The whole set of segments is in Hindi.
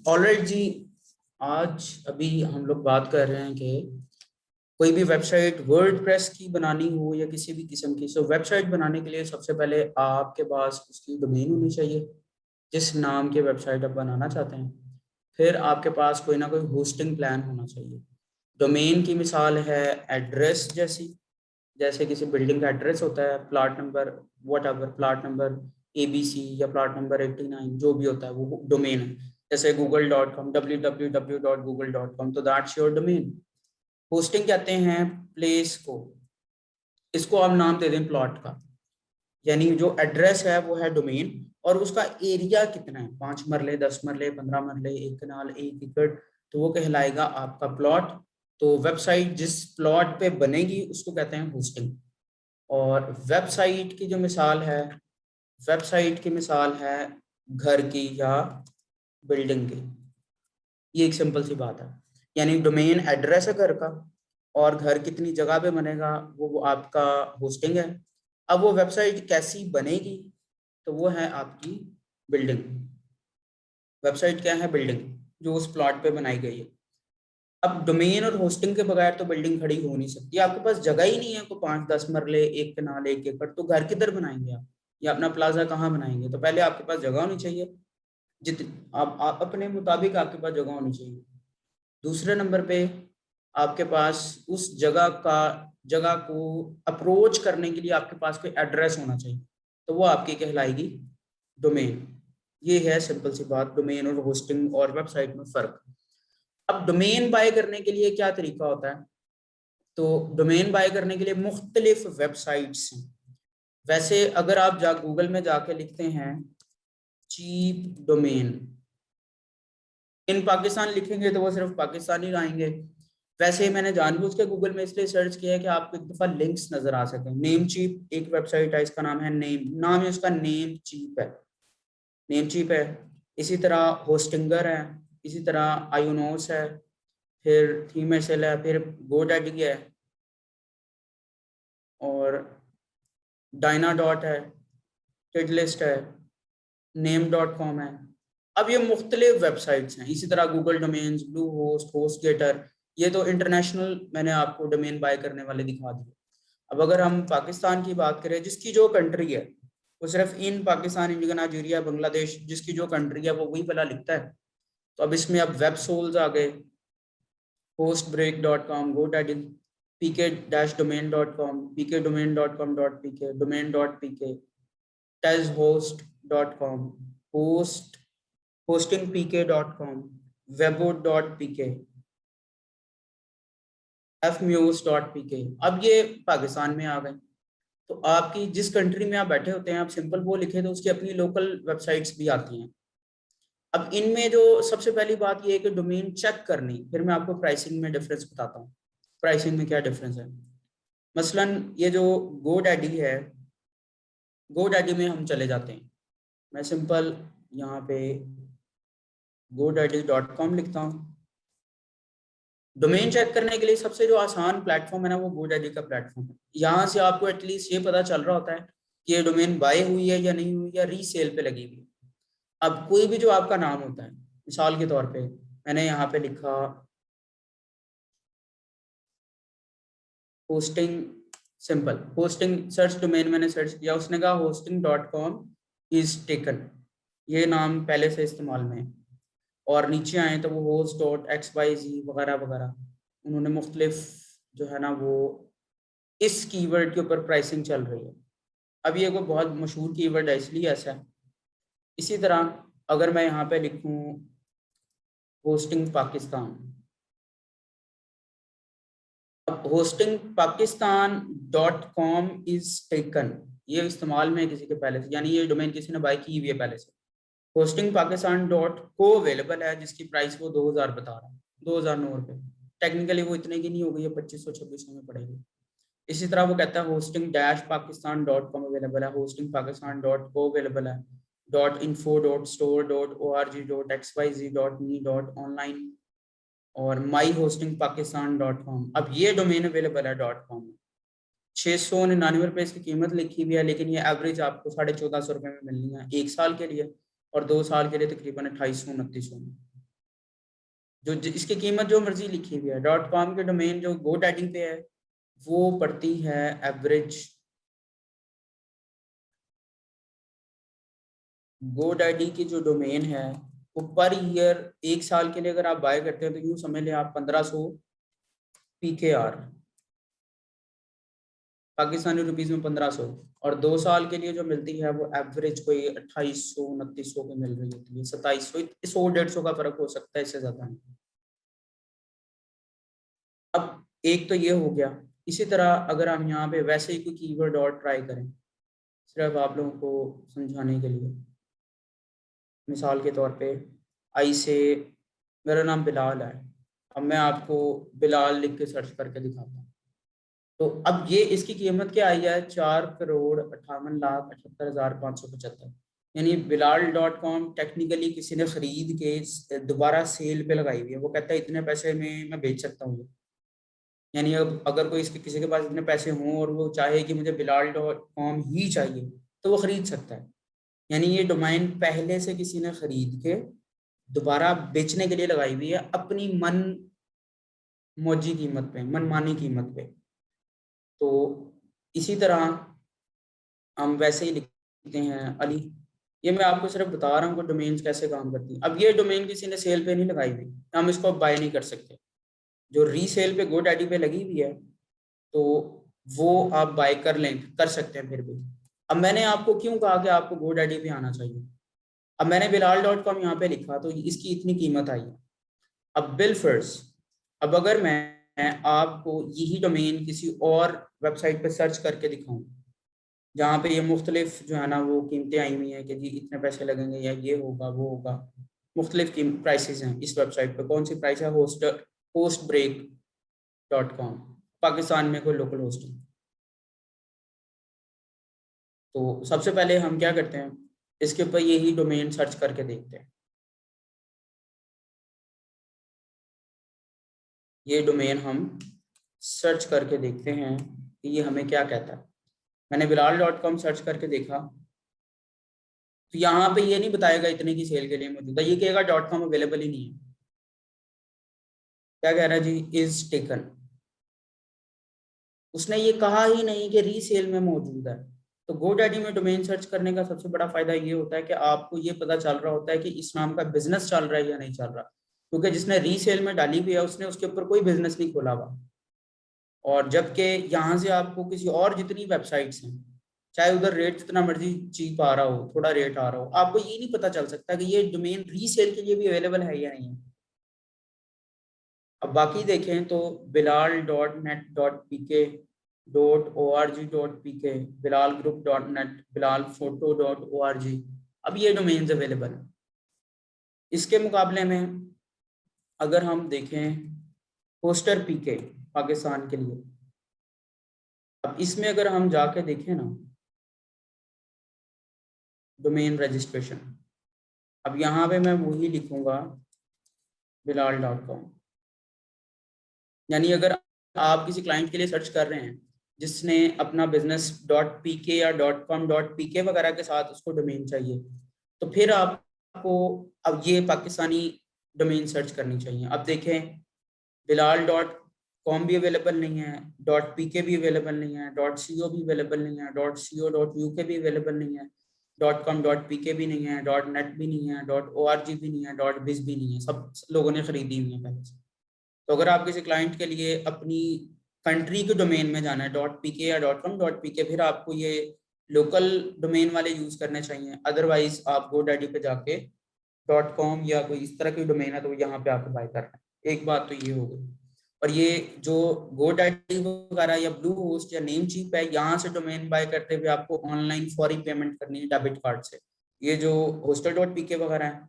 ऑलराइट जी, आज अभी हम लोग बात कर रहे हैं कि कोई भी वेबसाइट वर्डप्रेस की बनानी हो या किसी भी किस्म की। सो वेबसाइट बनाने के लिए सबसे पहले आपके पास उसकी डोमेन होनी चाहिए जिस नाम की वेबसाइट आप बनाना चाहते हैं। फिर आपके पास कोई ना कोई होस्टिंग प्लान होना चाहिए। डोमेन की मिसाल है एड्रेस जैसी, जैसे किसी बिल्डिंग का एड्रेस होता है, plot number, what ever, plot number ABC या प्लाट नंबर 89, जो भी होता है वो डोमेन है। जैसे google.com, www.google.com, तो दैट्स योर डोमेन। होस्टिंग कहते हैं प्लेस को, इसको आप नाम दे दें प्लॉट का, यानी जो एड्रेस है वो है डोमेन, और उसका एरिया कितना है, 5 मरले, 10 मरले, 15 मरले, 1 कनाल, 1 एकड़, तो वो कहलाएगा आपका प्लॉट। तो वेबसाइट जिस प्लॉट पे बनेगी उसको कहते हैं होस्टिंग। और वेबसाइट की मिसाल है घर की या बिल्डिंग की। ये एक सिंपल सी बात है। यानी डोमेन एड्रेस है घर का, और घर कितनी जगह पे बनेगा वो आपका होस्टिंग है। अब वो वेबसाइट कैसी बनेगी, तो वो है आपकी बिल्डिंग। वेबसाइट क्या है? बिल्डिंग, जो उस प्लॉट पे बनाई गई है। अब डोमेन और होस्टिंग के बगैर तो बिल्डिंग खड़ी हो नहीं सकती। आपके पास जगह ही नहीं है, को 5-10 मरले, 1 कनाल, 1 एकड़, तो घर किधर बनाएंगे आप, या अपना प्लाजा कहाँ बनाएंगे? तो पहले आपके पास जगह होनी चाहिए, जित आप अपने मुताबिक आपके पास जगह होनी चाहिए। दूसरे नंबर पे आपके पास उस जगह को अप्रोच करने के लिए आपके पास कोई एड्रेस होना चाहिए, तो वो आपकी कहलाएगी डोमेन। ये है सिंपल सी बात, डोमेन और होस्टिंग और वेबसाइट में फर्क। अब डोमेन बाय करने के लिए क्या तरीका होता है? तो डोमेन बाय करने के लिए मुख्तलिफ वेबसाइट्स हैं। वैसे अगर आप गूगल में जाके लिखते हैं चीप डोमेन, इन पाकिस्तान लिखेंगे तो वो सिर्फ पाकिस्तानी आएंगे। वैसे मैंने जानबूझ के गूगल में इसलिए सर्च किया है कि आपको एक दफा लिंक्स नजर आ सके। नेम चीप एक वेबसाइट है, इसका नाम है नाम है उसका नेम चीप है, नेम चीप है। इसी तरह होस्टिंगर है, इसी तरह आयोनोस है, फिर थीमएसएल है, फिर गोडैडी है, और डायना डॉट है, टिडलिस्ट है, नेम.com है। अब ये मुख्तलिफ वेबसाइट्स हैं। इसी तरह Google Domains, Bluehost, HostGator, ये तो इंटरनेशनल मैंने आपको डोमेन बाय करने वाले दिखा दिए। अब अगर हम पाकिस्तान की बात करें, जिसकी जो कंट्री है वो सिर्फ इन पाकिस्तान, इंडिया, नाइजीरिया, बांग्लादेश, जिसकी जो कंट्री है वो वही वाला लिखता है। तो अब इसमें अब वेब सोल्स आ गए, hostbreak.com, GoDaddy, pk-domain.com, pkdomain.com.pk, domain.pk, tezhost.com, hostingpk.com, webhost.pk, fmuse.pk। अब ये पाकिस्तान में आ गए। तो आपकी जिस कंट्री में आप बैठे होते हैं, आप सिंपल वो लिखे तो उसकी अपनी लोकल वेबसाइट्स भी आती हैं। अब इनमें जो सबसे पहली बात ये है कि डोमेन चेक करनी, फिर मैं आपको प्राइसिंग में डिफरेंस बताता हूँ। प्राइसिंग में क्या डिफरेंस है? मसलन ये जो गोडैडी है, गोडैडी में हम चले जाते हैं। मैं सिंपल यहाँ पे godaddy.com लिखता हूँ। डोमेन चेक करने के लिए सबसे जो आसान प्लेटफॉर्म है ना, वो गोडैडी का प्लेटफॉर्म है। यहाँ से आपको एटलीस्ट ये पता चल रहा होता है कि ये डोमेन बाय हुई है या नहीं हुई, या रीसेल पे लगी हुई। अब कोई भी जो आपका नाम होता है, मिसाल के तौर पे मैंने यहाँ पे लिखा hosting, simple hosting search domain मैंने सर्च किया, उसने कहा hosting.com इज टेकन, ये नाम पहले से इस्तेमाल में है। और नीचे आए तो वो host.xyz वगैरह वगैरह, उन्होंने मुख्तलिफ जो है ना वो इस कीवर्ड के ऊपर प्राइसिंग चल रही है। अब ये कोई बहुत मशहूर कीवर्ड है इसलिए ऐसा है। इसी तरह अगर मैं यहाँ पे लिखूँ होस्टिंग पाकिस्तान, अब hosting Pakistan .com is taken, ये इस्तेमाल में है किसी के पहले से, यानी ये डोमेन किसी ने बाय की हुई है पहले से। होस्टिंग पाकिस्तान .co अवेलेबल है, जिसकी प्राइस वो 2000 बता रहा है, 2009 रुपये। टेक्निकली वो इतने की नहीं हो गई है, 2500-2600 में पड़ेगी। इसी तरह वो कहता है होस्टिंग -पाकिस्तान.com अवेलेबल है, होस्टिंग पाकिस्तान .co अवेलेबल है, .info.store.org.xyz.me.online, और माई होस्टिंग पाकिस्तान.com। अब ये डोमेन अवेलेबल है .com में। 699 रुपये इसकी कीमत लिखी हुई है, लेकिन ये एवरेज आपको 1450 रुपये में मिलनी है 1 साल के लिए, और 2 साल के लिए तकरीबन 2800-2900 में। इसकी कीमत जो मर्जी लिखी हुई है, .com के डोमेन जो GoDaddy पे है वो पड़ती है एवरेज, GoDaddy की जो डोमेन है वो पर ईयर 1 साल के लिए अगर आप बाय करते हैं तो यूं समझ लें आप 1500 PKR, पाकिस्तानी रुपीज में 1500, और 2 साल के लिए जो मिलती है वो एवरेज कोई 2800 2900 की मिल रही होती है, 2700, 100-150 का फर्क हो सकता है, इससे ज्यादा नहीं। अब एक तो ये हो गया। इसी तरह अगर हम यहाँ पे वैसे ही कोई कीवर्ड और ट्राई करें, सिर्फ आप लोगों को समझाने के लिए, मिसाल के तौर पे आई से, मेरा नाम बिलाल है, अब मैं आपको बिलाल लिख के सर्च करके दिखाता हूँ। तो अब ये इसकी कीमत क्या आई है, 4,58,78,575। यानी बिलाल.com टेक्निकली किसी ने खरीद के दोबारा सेल पे लगाई हुई है, वो कहता है इतने पैसे में मैं बेच सकता हूँ। यानी अब अगर कोई इसके किसी के पास इतने पैसे हों और वो चाहे कि मुझे बिलाल.com ही चाहिए तो वो खरीद सकता है। यानी ये डोमेन पहले से किसी ने खरीद के दोबारा बेचने के लिए लगाई हुई है अपनी मन मौजी कीमत पे, मनमानी कीमत पे। तो इसी तरह हम वैसे ही लिखते हैं अली। ये मैं आपको सिर्फ बता रहा हूँ कि डोमेन्स कैसे काम करती हैं। अब ये डोमेन किसी ने सेल पे नहीं लगाई हुई, हम इसको बाय नहीं कर सकते। जो रीसेल पे GoDaddy पे लगी हुई है तो वो आप बाय कर सकते हैं फिर भी। अब मैंने आपको क्यों कहा कि आपको GoDaddy पे आना चाहिए। अब मैंने बिलाल.com यहाँ पे लिखा तो इसकी इतनी कीमत आई है। अब बिल फर्स, अब अगर मैं आपको यही डोमेन किसी और वेबसाइट पे सर्च करके दिखाऊं जहाँ पे ये मुख्तलिफ जो है ना वो कीमतें आई हुई हैं कि जी इतने पैसे लगेंगे या ये होगा वो होगा, मुख्तलिफ प्राइसेस हैं इस वेबसाइट पे। कौन सी प्राइस है, hostbreak.com, पाकिस्तान में कोई लोकल होस्टिंग। तो सबसे पहले हम क्या करते हैं, इसके ऊपर यही डोमेन सर्च करके देखते हैं। ये डोमेन हम सर्च करके देखते हैं कि ये हमें क्या कहता है। मैंने बिलाल.com सर्च करके देखा तो यहाँ पे ये नहीं बताएगा इतने की सेल के लिए मौजूद है, ये कहेगा .com अवेलेबल ही नहीं है। क्या कह रहा है जी, इज टेकन। उसने ये कहा ही नहीं कि रीसेल में मौजूद है। तो GoDaddy में डोमेन सर्च करने का सबसे बड़ा फायदा ये होता है कि आपको ये पता चल रहा होता है कि इस नाम का बिजनेस चल रहा है या नहीं चल रहा, क्योंकि जिसने रीसेल में डाली हुई है उसने उसके ऊपर कोई बिजनेस नहीं खोला हुआ। और जबकि यहाँ से आपको किसी और जितनी वेबसाइट्स हैं, चाहे उधर रेट जितना मर्जी चीप आ रहा हो, थोड़ा रेट आ रहा हो, आपको ये नहीं पता चल सकता कि ये डोमेन रीसेल के लिए भी अवेलेबल है या नहीं है। अब बाकी देखें तो bilal.net.pk, .org.pk, bilalgroup.net, bilalphoto.org, अब ये डोमेन्स अवेलेबल हैं। इसके मुकाबले में अगर हम देखें होस्टर पीके पाकिस्तान के लिए, अब इसमें अगर हम जाके देखें ना डोमेन रजिस्ट्रेशन, अब यहाँ पे मैं वही लिखूंगा bilal.com। यानी अगर आप किसी क्लाइंट के लिए सर्च कर रहे हैं जिसने अपना बिजनेस .pk या .com.pk वगैरह के साथ उसको डोमेन चाहिए, तो फिर आपको अब ये पाकिस्तानी डोमेन सर्च करनी चाहिए। अब देखें बिलाल.com भी अवेलेबल नहीं है, .pk भी अवेलेबल नहीं है, .co भी अवेलेबल नहीं है, .co.uk भी अवेलेबल नहीं है, .com.pk भी नहीं है, .net भी नहीं है, .org भी नहीं है, .biz भी नहीं है, सब लोगों ने खरीदी हुई है पहले से। तो अगर आप किसी क्लाइंट के लिए अपनी कंट्री के डोमेन में जाना है .pk या .com.pk, फिर आपको ये लोकल डोमेन वाले यूज करने चाहिए। अदरवाइज आप GoDaddy पे जाके .com या कोई इस तरह की डोमेन है तो यहाँ पे आपको बाय करना है। एक बात तो ये हो गई। और ये जो GoDaddy वगैरह या ब्लू होस्ट या नेम चीप है, यहाँ से डोमेन बाय करते हुए आपको ऑनलाइन फौरी पेमेंट करनी है डेबिट कार्ड से। ये जो hostel.pk वगैरह है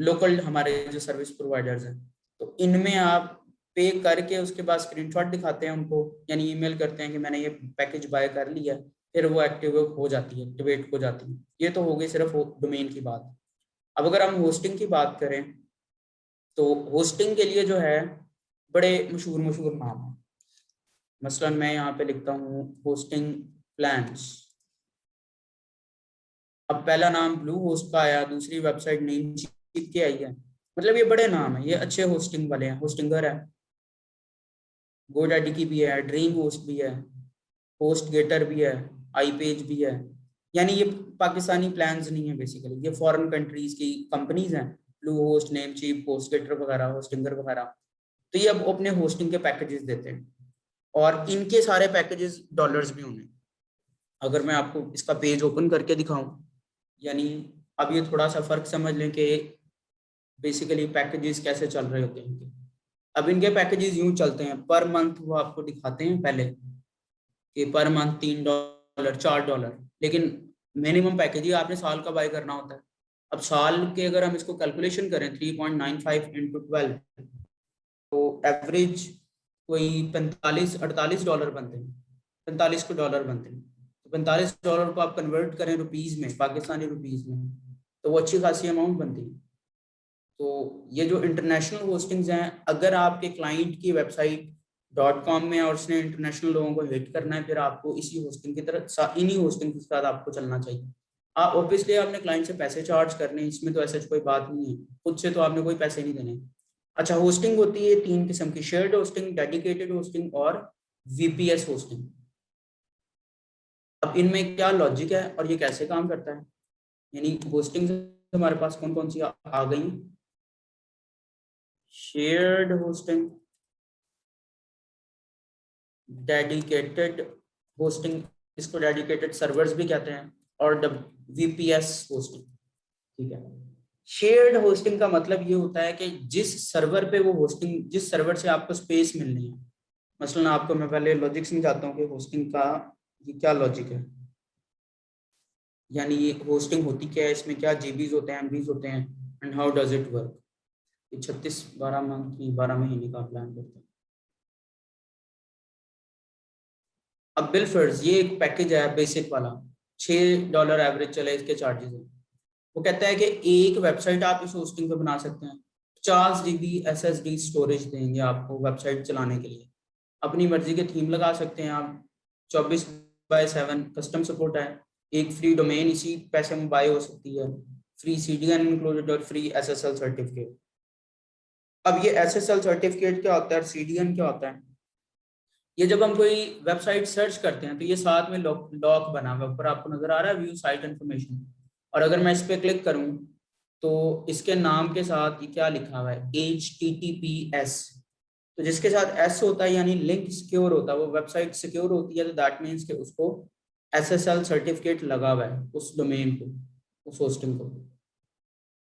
लोकल हमारे जो सर्विस प्रोवाइडर्स हैं, तो इनमें आप पे करके उसके बाद स्क्रीनशॉट दिखाते हैं उनको, यानी ईमेल करते हैं कि मैंने ये पैकेज बाय कर लिया, फिर वो एक्टिव हो जाती है, एक्टिवेट हो जाती है। ये तो हो गई सिर्फ डोमेन की बात। अब अगर हम होस्टिंग की बात करें तो होस्टिंग के लिए जो है बड़े मशहूर मशहूर नाम हैं। मसलन मैं यहाँ पे लिखता हूँ होस्टिंग प्लान्स। अब पहला नाम ब्लू होस्ट का आया, दूसरी वेबसाइट नेम चीप की आई है, मतलब ये बड़े नाम है, ये अच्छे होस्टिंग वाले हैं, होस्टिंगर है, गोडैडी की भी है, ड्रीम होस्ट भी है, होस्ट गेटर भी है, आई पेज भी है। यानी ये पाकिस्तानी प्लान्स नहीं है बेसिकली, ये फॉरेन कंट्रीज की कंपनीज हैं, Bluehost, Namecheap, HostGator वगैरह, होस्टिंगर वगैरह। तो ये अब अपने होस्टिंग के पैकेजेस देते हैं, और इनके सारे पैकेजेस डॉलर्स में होंगे। अगर मैं आपको इसका पेज ओपन करके दिखाऊं, यानी अब ये थोड़ा सा फर्क समझ लें कि बेसिकली पैकेजेस कैसे चल रहे होते हैं इनके। अब इनके पैकेजेस यूं चलते हैं, पर मंथ वो आपको दिखाते हैं पहले कि पर मंथ $3 $4, लेकिन मिनिमम पैकेज ही आपने साल का बाय करना होता है। अब साल के अगर हम इसको कैलकुलेशन करें 3.95 इंटू 12, तो एवरेज कोई $45-48 बनते हैं, 45 को डॉलर बनते हैं। तो $45 को आप कन्वर्ट करें रुपीज में, पाकिस्तानी रुपीज में, तो वो अच्छी खासी अमाउंट बनती है। तो ये जो इंटरनेशनल होस्टिंग्स हैं, अगर आपके क्लाइंट की वेबसाइट .com में और उसने इंटरनेशनल लोगों को हिट करना है, फिर आपको इसी होस्टिंग की तरह, इन्हीं होस्टिंग के साथ आपको चलना चाहिए। आप ऑब्वियसली आपने क्लाइंट से पैसे चार्ज करने, इसमें तो ऐसा कोई बात नहीं है, खुद से तो आपने कोई पैसे नहीं देने। अच्छा, होस्टिंग होती है 3 किस्म की, शेयर्ड होस्टिंग, डेडिकेटेड होस्टिंग और वीपीएस होस्टिंग। अब इनमें क्या लॉजिक है और ये कैसे काम करता है, यानी होस्टिंग हमारे पास कौन कौन सी आ गई। शेयर्ड होस्टिंग, डेडिकेटेड होस्टिंग, इसको डेडिकेटेड सर्वर्स भी कहते हैं, और वीपीएस होस्टिंग। ठीक है, शेयर्ड होस्टिंग का मतलब ये होता है कि जिस सर्वर पे वो होस्टिंग, जिस सर्वर से आपको स्पेस मिलनी है, मसलन आपको मैं पहले लॉजिक समझाता हूँ कि होस्टिंग का ये क्या लॉजिक है, यानी ये होस्टिंग होती क्या है, इसमें क्या जीबीज होते हैं, एमबीज होते हैं, and how does it work. ये 12 मंथ की 12 महीने का प्लान करते हैं। अब बिलफर्स, ये एक पैकेज है बेसिक वाला, $6 एवरेज चले इसके चार्जेस है। वो कहता है कि एक वेबसाइट आप इस होस्टिंग पे बना सकते हैं, 50 GB SSD स्टोरेज देंगे आपको वेबसाइट चलाने के लिए, अपनी मर्जी के थीम लगा सकते हैं आप, 24/7 कस्टम सपोर्ट है, एक फ्री डोमेन इसी पैसे में बाय हो सकती है, फ्री CDN इंक्लूडेड और फ्री SSL सर्टिफिकेट। अब ये SSL सर्टिफिकेट क्या होता है, CDN क्या होता है, ये जब हम कोई वेबसाइट सर्च करते हैं तो ये साथ में लॉक बना हुआ ऊपर आपको नजर आ रहा है, व्यू साइट इन्फॉर्मेशन, और अगर मैं इस पर क्लिक करूं तो इसके नाम के साथ ये क्या लिखा हुआ है, HTTPS। तो जिसके साथ S होता है यानी लिंक सिक्योर होता है, वो वेबसाइट सिक्योर होती है, तो दैट मीन्स कि उसको SSL सर्टिफिकेट लगा हुआ है उस डोमेन को, उस होस्टिंग को।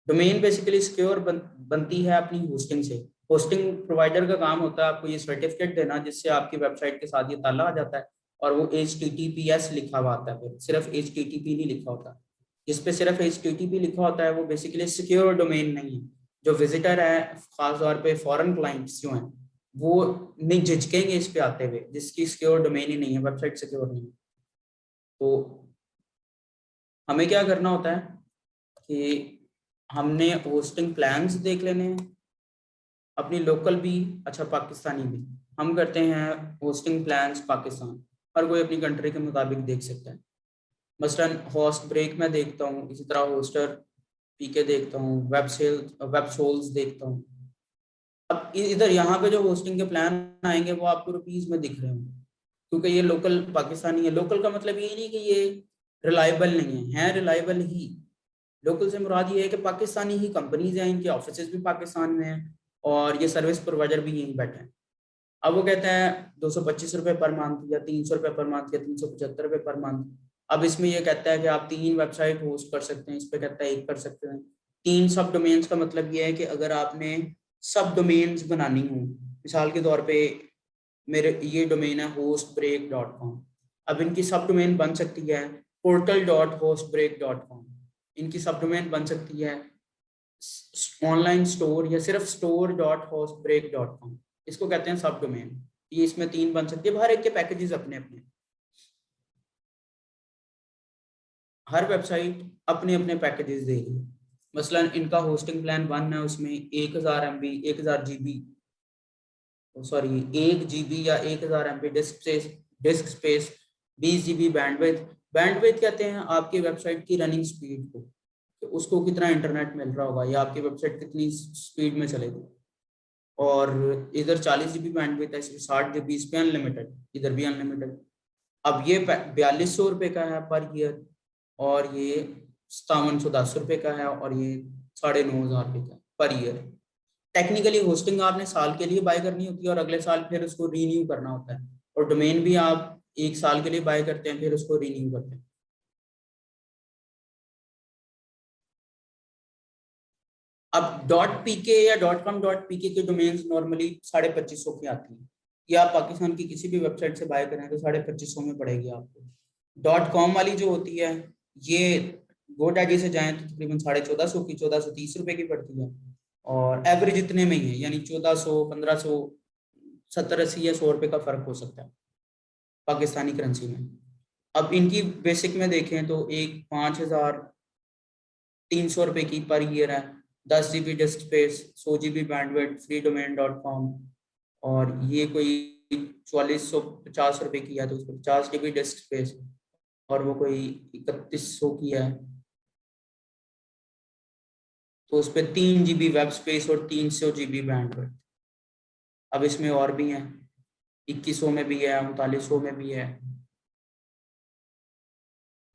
डोमेन बेसिकली सिक्योर बनती है अपनी होस्टिंग से। होस्टिंग प्रोवाइडर का काम होता है आपको ये सर्टिफिकेट देना, जिससे आपकी वेबसाइट के साथ ये ताला आ जाता है, और वो HTTPS लिखा हुआ आता है, फिर सिर्फ HTTP नहीं लिखा होता। जिस पे सिर्फ HTTP लिखा होता है वो बेसिकली सिक्योर डोमेन नहीं है। जो विजिटर है, खासतौर पे फॉरेन क्लाइंट्स जो हैं, वो नहीं झिझकेंगे इस पे आते हुए, जिसकी सिक्योर डोमेन ही नहीं है, वेबसाइट सिक्योर नहीं है। तो हमें क्या करना होता है कि हमने होस्टिंग प्लान्स देख लेने हैं, अपनी लोकल भी, अच्छा पाकिस्तानी भी। हम करते हैं होस्टिंग प्लान्स पाकिस्तान, हर कोई अपनी कंट्री के मुताबिक देख सकता है। मसलन होस्ट ब्रेक में देखता हूँ, इसी तरह होस्टर पीके देखता हूँ, वेब सोल्स देखता हूँ। अब इधर यहाँ पे जो होस्टिंग के प्लान आएंगे वो आपको रुपीज में दिख रहे होंगे, क्योंकि ये लोकल पाकिस्तानी है। लोकल का मतलब ये नहीं कि ये रिलायबल नहीं है रिलायबल ही। लोकल से मुराद ये है कि पाकिस्तानी ही कंपनीज हैं, इनके ऑफिसेज भी पाकिस्तान में हैं, और ये सर्विस प्रोवाइडर भी यहीं बैठे हैं। अब वो कहते हैं ₹225 पर मंथ, या ₹300 पर मंथ, या ₹375 पर मंथ। अब इसमें ये कहता है कि आप 3 वेबसाइट होस्ट कर सकते हैं, इस पे कहता है 1 कर सकते हैं। 3 सब डोमेन्स का मतलब ये है कि अगर आपने सब डोमेन्स बनानी हो, मिसाल के तौर पे मेरे ये डोमेन है hostbreak.com, अब इनकी सब डोमेन बन सकती है portal.hostbreak.com, इनकी सब डोमेन बन सकती है ऑनलाइन स्टोर, या सिर्फ store.hostbreak.com, इसको कहते हैं सब डोमेन। ये इसमें 3 बन सकती है, हर एक के पैकेजेस अपने अपने, हर वेबसाइट अपने अपने पैकेजेस दे रही है। मसलन इनका होस्टिंग प्लान 1 है, उसमें 1000 MB, 1000 GB, सॉरी 1 GB या 1000 MB disc space, 20 GB bandwidth. Bandwidth कहते हैं आपकी वेबसाइट की रनिंग स्पीड को, कि उसको कितना इंटरनेट मिल रहा होगा या आपकी वेबसाइट कितनी स्पीड में चलेगी। और इधर 40 GB बैंडविड्थ है, 60 GB इस पे अनलिमिटेड, इधर भी अनलिमिटेड। अब ये 4200 का है पर ईयर, और ये 5710 का है, और ये 9500 का पर ईयर। टेक्निकली होस्टिंग आपने साल के लिए बाय करनी होती है और अगले साल फिर उसको रीन्यू करना होता है, और डोमेन भी आप 1 साल के लिए बाय करते हैं फिर उसको रीन्यू करते हैं। अब .pk या .com.pk के डोमेन्स नॉर्मली 2550 की आती हैं। ये आप पाकिस्तान की किसी भी वेबसाइट से बाय करें तो 2550 में पड़ेगी आपको। .com वाली जो होती है ये GoDaddy से जाएं तो तकरीबन 1450 की, 1430 की पड़ती है, और एवरेज इतने में ही है, यानी 1400, 1500, 70-80 या 100 का फर्क हो सकता है पाकिस्तानी करेंसी में। अब इनकी बेसिक में देखें तो एक 5300 की पर ईयर है, 10 GB disc space, 100 GB bandwidth, free domain .com, और ये कोई 4450 की है तो उसमें 50 GB डिस्क स्पेस, और वो कोई 3100 की है तो उस पर 3 GB वेब स्पेस और 300 GB बैंडविड्थ। अब इसमें और भी हैं, 2100 में भी है, 3900 में भी है।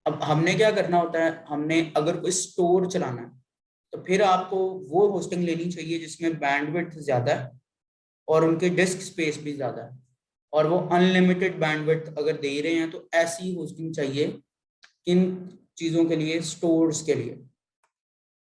अब हमने क्या करना होता है, हमने अगर कोई स्टोर चलाना है तो फिर आपको वो होस्टिंग लेनी चाहिए जिसमें बैंडविड्थ ज्यादा है और उनके डिस्क स्पेस भी ज्यादा है, और वो अनलिमिटेड बैंडविड्थ अगर दे रहे हैं तो ऐसी होस्टिंग चाहिए किन चीजों के लिए, स्टोर्स के लिए।